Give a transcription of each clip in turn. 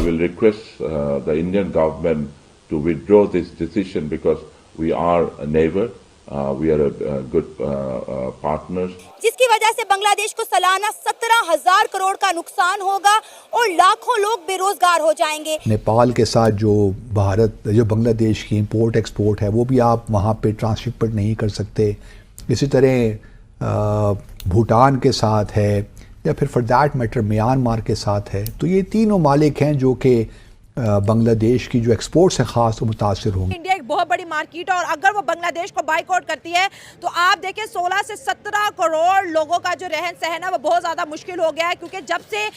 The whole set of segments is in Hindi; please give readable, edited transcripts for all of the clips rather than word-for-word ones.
I will request the Indian government to withdraw this decision because we are a neighbor, we are a good partners. जिसकी वजह से बांग्लादेश को सालाना 17,000 करोड़ का नुकसान होगा और लाखों लोग बेरोजगार हो जाएंगे। नेपाल के साथ जो बांग्लादेश की इंपोर्ट एक्सपोर्ट है वो भी आप वहाँ पे ट्रांसशिपमेंट नहीं कर सकते। इसी तरह भूटान के साथ है या फिर फॉर दैट मैटर म्यांमार के साथ है। तो ये तीन ममालिक हैं जो कि बांग्लादेश की जो एक्सपोर्ट्स हैं ख़ास तो मुतासिर होंगे। इंडिया एक बहुत बड़ी मार्केट है और अगर वो बांग्लादेश को बाइकआउट करती है तो आप देखें 16 से 17 करोड़ लोगों का जो रहन सहन है वो बहुत ज़्यादा मुश्किल हो गया है, क्योंकि जब से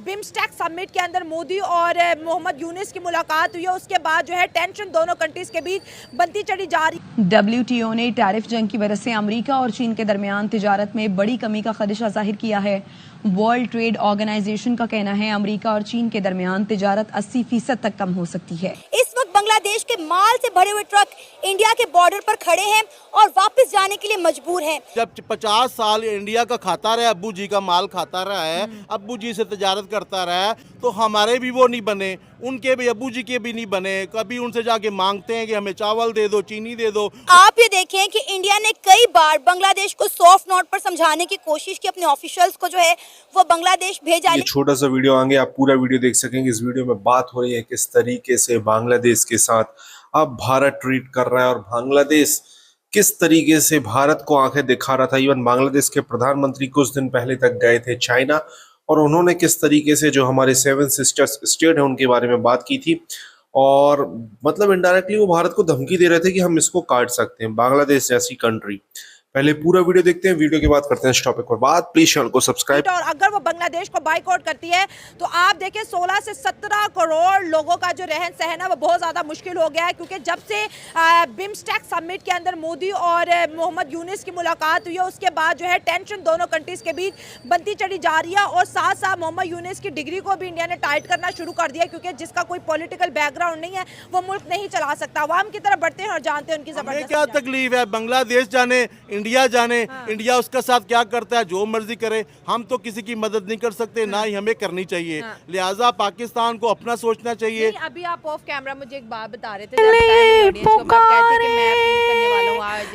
बिम्स्टेक समिट के अंदर मोदी और मोहम्मद यूनिस की मुलाकात हुई है उसके बाद जो है टेंशन दोनों कंट्रीज के बीच बनती चली जा रही। WTO ने टैरिफ जंग की वजह से अमेरिका और चीन के दरमियान तिजारत में बड़ी कमी का खदशा जाहिर किया है। वर्ल्ड ट्रेड ऑर्गेनाइजेशन का कहना है अमेरिका और चीन के दरमियान तिजारत 80% तक कम हो सकती है। इस वक्त बांग्लादेश के माल से भरे हुए ट्रक इंडिया के बॉर्डर पर खड़े हैं और वापस जाने के लिए मजबूर हैं। जब 50 साल इंडिया का खाता रहा है, अब्बू जी का माल खाता रहा है, अब्बू जी से तिजारत करता रहा है, तो हमारे भी वो नहीं बने, उनके भी अब्बू जी के भी नहीं बने। कभी उनसे जाके मांगते हैं कि हमें चावल दे दो, चीनी दे दो। आप ये देखें कि इंडिया ने कई बार बांग्लादेश को सॉफ्ट नोट पर समझाने की कोशिश की, अपने ऑफिशियल्स को जो है वो बांग्लादेश भेजा। ये छोटा सा वीडियो आगे आप पूरा वीडियो देख सकेंगे। इस वीडियो में बात हो रही है किस तरीके से बांग्लादेश के साथ अब भारत ट्रीट कर रहा है और बांग्लादेश किस तरीके से भारत को आंखें दिखा रहा था। इवन बांग्लादेश के प्रधानमंत्री कुछ दिन पहले तक गए थे चाइना और उन्होंने किस तरीके से जो हमारे 7 सिस्टर्स स्टेट है उनके बारे में बात की थी और मतलब इनडायरेक्टली वो भारत को धमकी दे रहे थे कि हम इसको काट सकते हैं, बांग्लादेश जैसी कंट्री। पहले पूरा वीडियो देखते हैं, वीडियो के बाद करते हैं इस टॉपिक पर बात। प्लीज चैनल को सब्सक्राइब। और अगर वो बांग्लादेश को बाइकआउट करती है तो आप देखें 16 से 17 करोड़ लोगों का जो रहन सहन है वो बहुत ज़्यादा मुश्किल हो गया है, क्योंकि जब से बिम्स्टेक समिट के अंदर मोदी और मोहम्मद यूनिस की मुलाकात हुई है उसके बाद जो है टेंशन दोनों कंट्रीज के बीच बनती चली जा रही है। और साथ साथ मोहम्मद यूनिस की डिग्री को भी इंडिया ने टाइट करना शुरू कर दिया, क्योंकि जिसका कोई पॉलिटिकल बैकग्राउंड नहीं है वो मुल्क नहीं चला सकता। अवाम की तरफ बढ़ते हैं और जानते हैं उनकी जबरदस्त क्या तकलीफ है। बांग्लादेश जाने, इंडिया जाने, इंडिया उसका साथ क्या करता है जो मर्जी करे, हम तो किसी की मदद नहीं कर सकते, ना ही हमें करनी चाहिए। लिहाजा पाकिस्तान को अपना सोचना चाहिए। अभी आप ऑफ कैमरा मुझे एक बात बता रहे थे,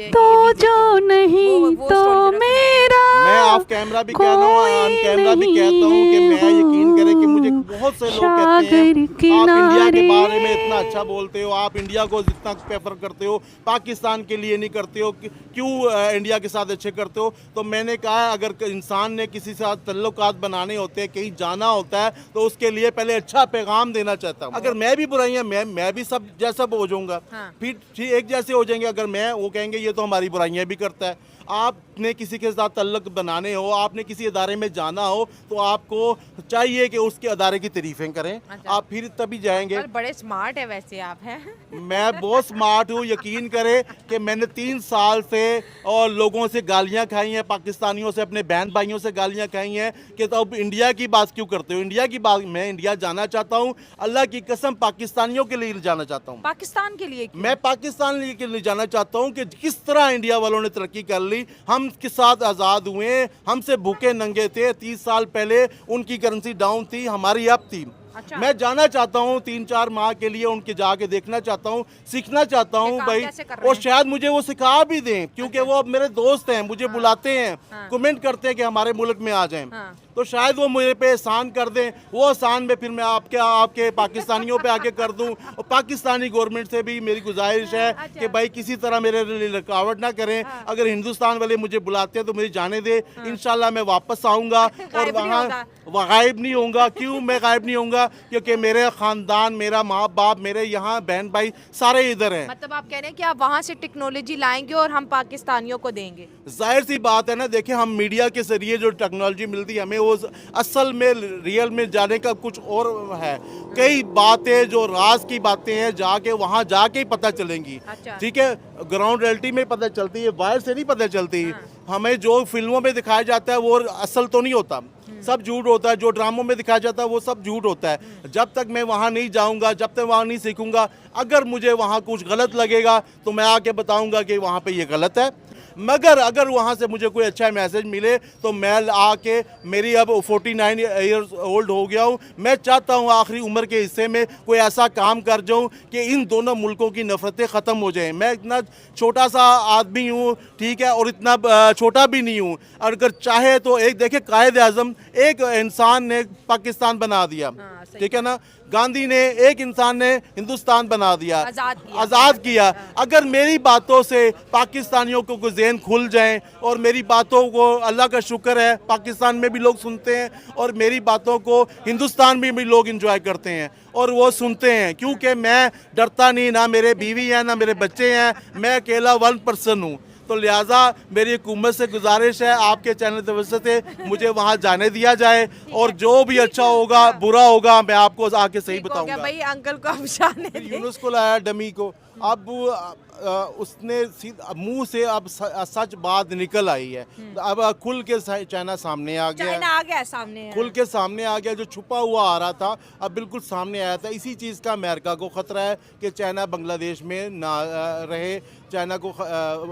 तो जो नहीं तो मेरा, मैं ऑफ कैमरा भी कह रहा हूँ, ऑन कैमरा भी कहता हूँ कि मैं यकीन करें कि मुझे बहुत से लोग कहते हैं आप इंडिया के बारे में इतना अच्छा बोलते हो, आप इंडिया को जितना प्रेफर करते हो पाकिस्तान के लिए नहीं करते हो, क्यों इंडिया के साथ अच्छे करते हो। तो मैंने कहा अगर इंसान ने किसी से तल्लुकात बनाने होते हैं, कहीं जाना होता है, तो उसके लिए पहले अच्छा पैगाम देना चाहता हूँ। अगर मैं भी बुराइयां, मैं भी सब जैसा हो जाऊंगा, फिर एक जैसे हो जाएंगे। अगर मैं वो कहेंगे ये तो हमारी बुराइयां भी करता है। आपने किसी के साथ तल्लुक बनाने हो, आपने किसी अदारे में जाना हो, तो आपको चाहिए कि उसके अदारे की तारीफें करें। अच्छा। आप फिर तभी जाएंगे। बड़े स्मार्ट है वैसे आप हैं। मैं बहुत स्मार्ट हूँ, यकीन करें कि मैंने 3 साल से और लोगों से गालियाँ खाई हैं, पाकिस्तानियों से, अपने बहन भाइयों से गालियाँ खाई हैं कि तो अब इंडिया की बात क्यों करते हो। इंडिया की बात, मैं इंडिया जाना चाहता हूँ, अल्लाह की कसम पाकिस्तानियों के लिए जाना चाहता हूँ। पाकिस्तान के लिए मैं पाकिस्तान के लिए जाना चाहता हूँ कि किस तरह इंडिया वालों ने तरक्की कर ली, हम के साथ आज़ाद हुए, हमसे भूखे नंगे थे। 30 साल पहले उनकी करेंसी डाउन थी, हमारी अप थी। अच्छा। मैं जाना चाहता हूँ 3-4 माह के लिए, उनके जाके देखना चाहता हूँ, सीखना चाहता हूँ भाई, और शायद मुझे वो सिखा भी दें, क्योंकि वो अब मेरे दोस्त हैं, मुझे बुलाते हैं, कमेंट करते हैं कि हमारे मुल्क में आ जाएं, तो शायद वो मुझे पे एहसान कर दें। वो एहसान में फिर मैं आपके पाकिस्तानियों पे आके कर दूं। और पाकिस्तानी गवर्नमेंट से भी मेरी गुजारिश है कि भाई किसी तरह मेरे लिए रुकावट ना करें। अगर हिंदुस्तान वाले मुझे बुलाते हैं तो मुझे जाने दे, इंशाल्लाह मैं वापस आऊँगा और वहाँ गायब नहीं होऊंगा। क्यों मैं गायब नहीं होऊंगा? क्योंकि मेरे ख़ानदान, मेरा माँ बाप, मेरे यहाँ बहन भाई सारे इधर हैं। मतलब आप कह रहे हैं कि आप वहाँ से टेक्नोलॉजी लाएंगे और हम पाकिस्तानियों को देंगे। जाहिर सी बात है ना, देखिए हम मीडिया के जरिए जो टेक्नोलॉजी मिलती है हमें, वो असल में रियल में जाने का कुछ और है। कई बातें जो राज की बातें हैं जाके वहाँ जाके ही पता चलेंगी। अच्छा। ठीक है, ग्राउंड रियलिटी में पता चलती है, बाहर से नहीं पता चलती। हमें जो फिल्मों में दिखाया जाता है वो असल तो नहीं होता, सब झूठ होता है। जो ड्रामों में दिखाया जाता है वो सब झूठ होता है। जब तक मैं वहाँ नहीं जाऊँगा, जब तक वहाँ नहीं सीखूंगा, अगर मुझे वहाँ कुछ गलत लगेगा तो मैं आके बताऊँगा कि वहाँ पे ये गलत है। मगर अगर वहाँ से मुझे कोई अच्छा मैसेज मिले तो मैं आके, मेरी अब 49 ईयर्स ओल्ड हो गया हूँ, मैं चाहता हूँ आखिरी उम्र के हिस्से में कोई ऐसा काम कर जाऊँ कि इन दोनों मुल्कों की नफरतें ख़त्म हो जाएं। मैं इतना छोटा सा आदमी हूँ, ठीक है, और इतना छोटा भी नहीं हूँ। अगर चाहे तो एक देखिए, कायद आज़म एक इंसान ने पाकिस्तान बना दिया, ठीक है ना, गांधी ने, एक इंसान ने हिंदुस्तान बना दिया, आज़ाद किया। अगर मेरी बातों से पाकिस्तानियों को ज़हन खुल जाएं और मेरी बातों को, अल्लाह का शुक्र है पाकिस्तान में भी लोग सुनते हैं और मेरी बातों को हिंदुस्तान में भी लोग एंजॉय करते हैं और वो सुनते हैं, क्योंकि मैं डरता नहीं, ना मेरे बीवी हैं ना मेरे बच्चे हैं, मैं अकेला 1 पर्सन हूँ। तो लिहाजा मेरी हुकूमत से गुजारिश है, आपके चैनल की वजह से मुझे वहाँ जाने दिया जाए और जो भी अच्छा होगा बुरा होगा मैं आपको आके सही बताऊंगा। भाई अंकल को अब जाने दें। यूनुस को लाया डमी को, अब उसने मुंह से अब सच बात निकल आई है। अब खुल के चाइना सामने आ गया, चाइना आ गया सामने, खुल के सामने आ गया। जो छुपा हुआ आ रहा था अब बिल्कुल सामने आया था। इसी चीज़ का अमेरिका को ख़तरा है कि चाइना बांग्लादेश में ना रहे, चाइना को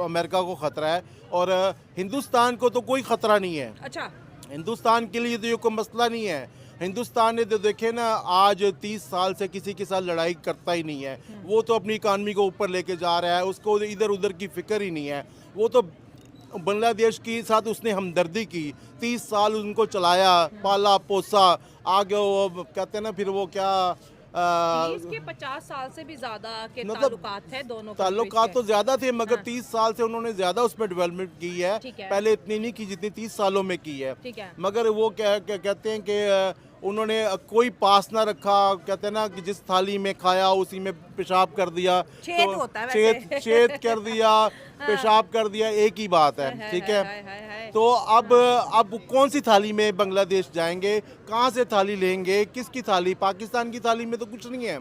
अमेरिका को ख़तरा है और हिंदुस्तान को तो कोई ख़तरा नहीं है। अच्छा, हिंदुस्तान के लिए तो ये कोई मसला नहीं है। हिंदुस्तान ने तो देखे ना, आज 30 साल से किसी के साथ लड़ाई करता ही नहीं है। वो तो अपनी इकानमी को ऊपर लेके जा रहा है, उसको इधर उधर की फिक्र ही नहीं है। वो तो बांग्लादेश के साथ उसने हमदर्दी की, 30 साल उनको चलाया, पाला पोसा, आगे वो कहते हैं ना, फिर वो क्या 50 साल से भी ज्यादा के मतलब ताल्लुकात थे दोनों के ताल्लुकात बीच तो में। ज्यादा थे, मगर हाँ। 30 साल से उन्होंने ज्यादा उसमें डेवलपमेंट की है। ठीक है। पहले इतनी नहीं की जितनी 30 सालों में की है। ठीक है। मगर वो कहते हैं कि उन्होंने कोई पास ना रखा, कहते हैं ना कि जिस थाली में खाया उसी में पेशाब कर दिया, छेद होता है वैसे। छेद कर दिया, पेशाब कर दिया, एक ही बात है, ठीक है। तो अब कौन सी थाली में बांग्लादेश जाएंगे, कहाँ से थाली लेंगे, किसकी थाली? पाकिस्तान की थाली में तो कुछ नहीं है।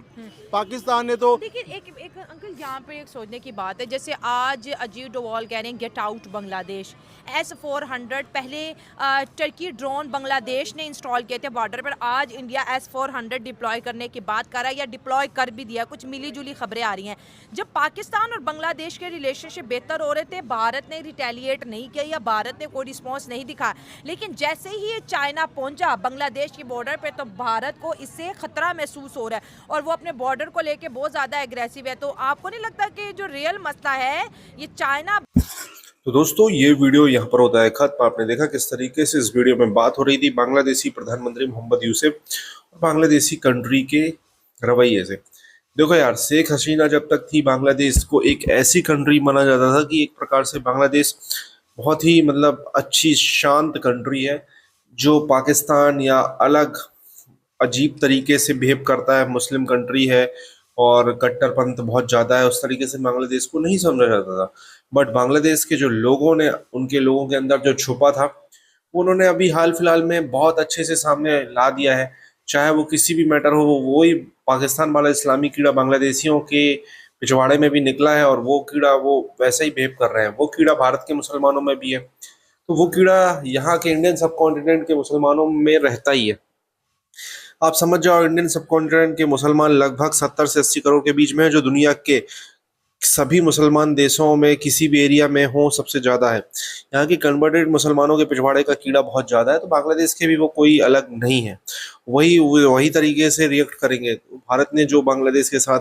पाकिस्तान ने तो लेकिन एक अंकल यहाँ पे एक सोचने की बात है, जैसे आज अजीत डोवाल कह रहे हैं गेट आउट बांग्लादेश। S-400 पहले टर्की ड्रोन बांग्लादेश ने इंस्टॉल किए थे बॉर्डर पर, आज इंडिया S-400 डिप्लॉय करने की बात कर रहा है या डिप्लॉय कर भी दिया। कुछ मिली जुली खबरें आ रही हैं। जब पाकिस्तान और बांग्लादेश के रिलेशनशिप बेहतर हो रहे थे, भारत ने रिटेलिएट नहीं किया या भारत ने कोई रिस्पॉन्स नहीं दिखा, लेकिन जैसे ही ये चाइना पहुंचा बांग्लादेश की बॉर्डर पे तो भारत को इससे खतरा महसूस हो रहा है और वो अपने बॉर्डर को लेके बहुत ज़्यादा एग्रेसिव है। तो आपको नहीं लगता कि जो रियल मसला है ये चाइना? तो दोस्तों, ये वीडियो यहाँ पर होता है खत्म। आपने देखा किस तरीके से इस वीडियो में बात हो रही थी बांग्लादेशी प्रधानमंत्री मोहम्मद यूसुफ और बांग्लादेशी कंट्री के रवैये से। देखो यार, शेख हसीना जब तक थी, बांग्लादेश को एक ऐसी कंट्री माना जाता था कि एक प्रकार से बांग्लादेश बहुत ही मतलब अच्छी शांत कंट्री है, जो पाकिस्तान या अलग अजीब तरीके से बिहेव करता है, मुस्लिम कंट्री है और कट्टरपंथ बहुत ज़्यादा है, उस तरीके से बांग्लादेश को नहीं समझा जाता था। बट बांग्लादेश के जो लोगों ने, उनके लोगों के अंदर जो छुपा था, उन्होंने अभी हाल फिलहाल में बहुत अच्छे से सामने ला दिया है। चाहे वो किसी भी मैटर हो, वही पाकिस्तान वाला इस्लामी कीड़ा बांग्लादेशियों के पिछवाड़े में भी निकला है और वो कीड़ा वो वैसे ही बिहेव कर रहे हैं। वो कीड़ा भारत के मुसलमानों में भी है, तो वो कीड़ा यहाँ के इंडियन सब कॉन्टिनेंट के मुसलमानों में रहता ही है। आप समझ जाओ, इंडियन सब कॉन्टिनेंट के मुसलमान लगभग 70 से 80 करोड़ के बीच में है, जो दुनिया के सभी मुसलमान देशों में किसी भी एरिया में हो सबसे ज़्यादा है। यहाँ के कन्वर्टेड मुसलमानों के पिछवाड़े का कीड़ा बहुत ज़्यादा है, तो बांग्लादेश के भी वो कोई अलग नहीं है, वही तरीके से रिएक्ट करेंगे। भारत ने जो बांग्लादेश के साथ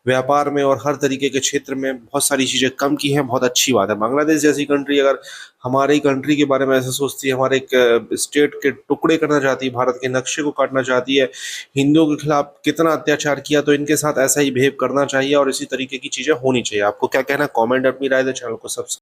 व्यापार में और हर तरीके के क्षेत्र में बहुत सारी चीज़ें कम की हैं, बहुत अच्छी बात है। बांग्लादेश जैसी कंट्री अगर हमारी कंट्री के बारे में ऐसा सोचती है, हमारे एक स्टेट के टुकड़े करना चाहती है, भारत के नक्शे को काटना चाहती है, हिंदुओं के खिलाफ कितना अत्याचार किया, तो इनके साथ ऐसा ही बिहेव करना चाहिए और इसी तरीके की चीज़ें होनी चाहिए। आपको क्या कहना, कमेंट अपनी राय दें, चैनल को सब्सक्राइब